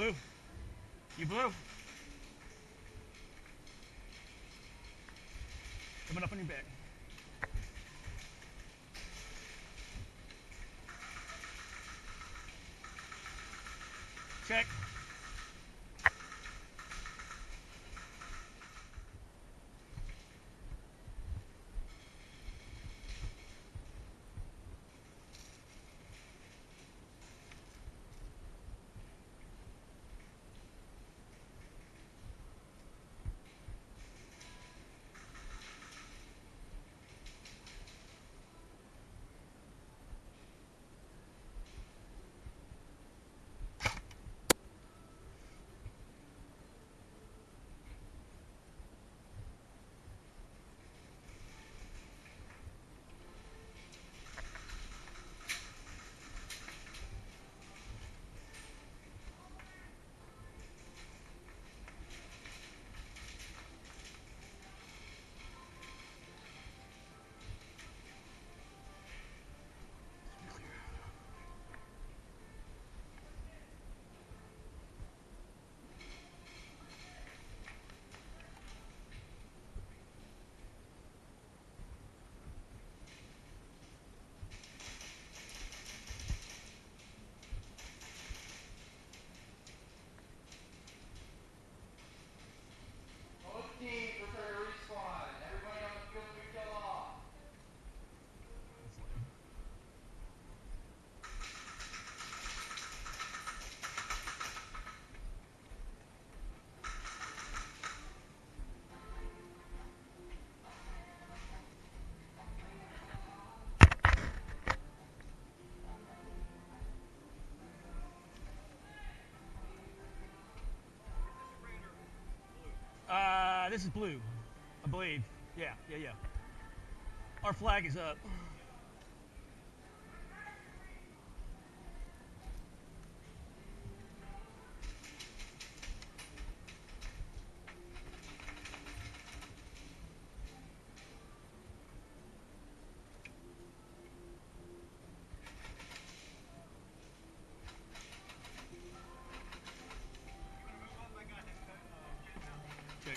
blew. You blew. Coming up on your back. Check. This is blue, I believe. Yeah. Our flag is up. Check.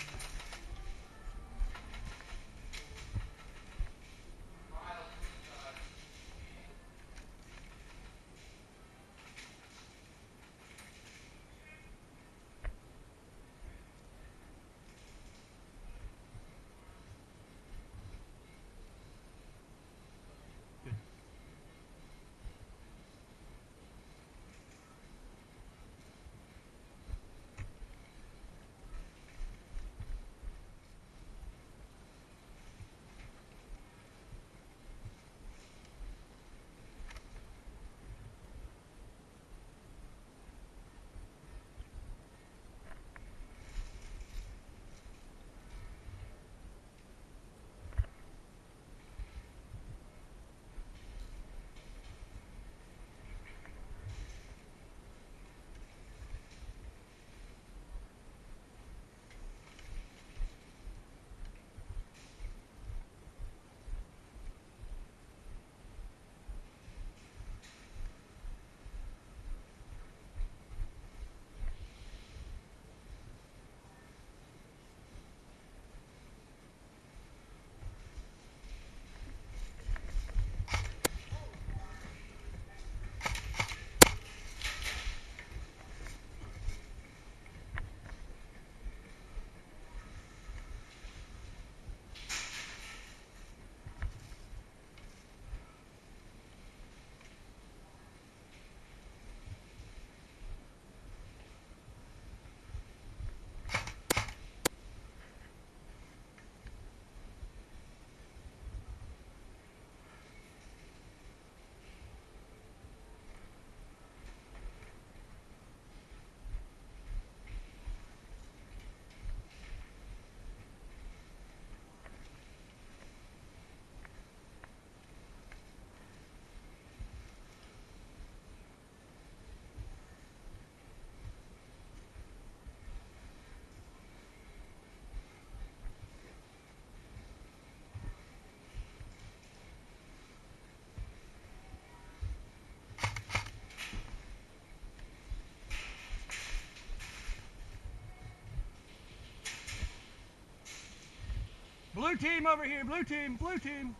Blue team over here. Blue team. Blue team.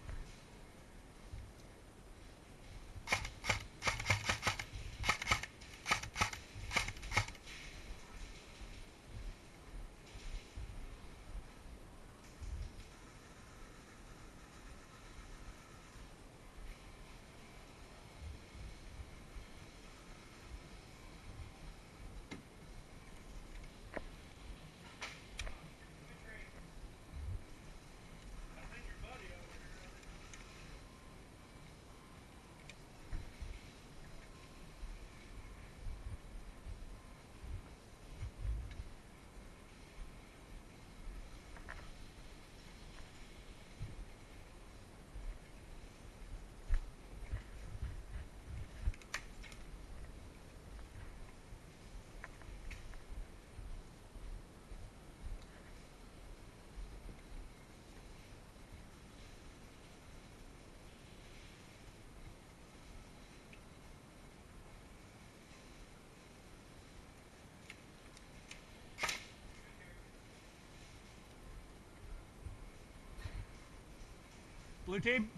Blue team.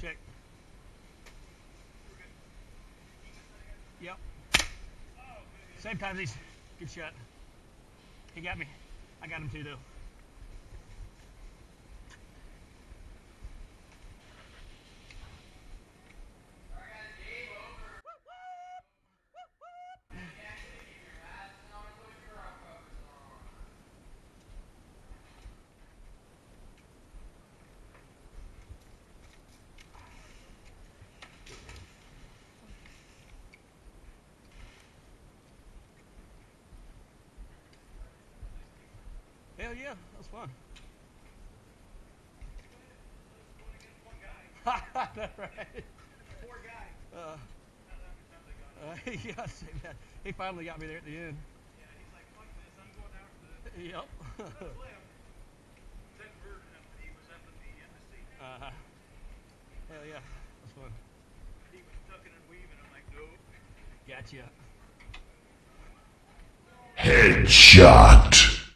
Check. Yep. Same time these. Good shot. He got me. I got him too, though. Hell yeah, that was fun. That's right. Poor guy. Yeah, I see that. He finally got me there at the end. Yeah, he's like, fuck this, I'm going out for the Yep. flip. That bird, he was up at the embassy. Hell yeah, that's fun. He was tucking and weaving. I'm like, nope. Gotcha. Headshot.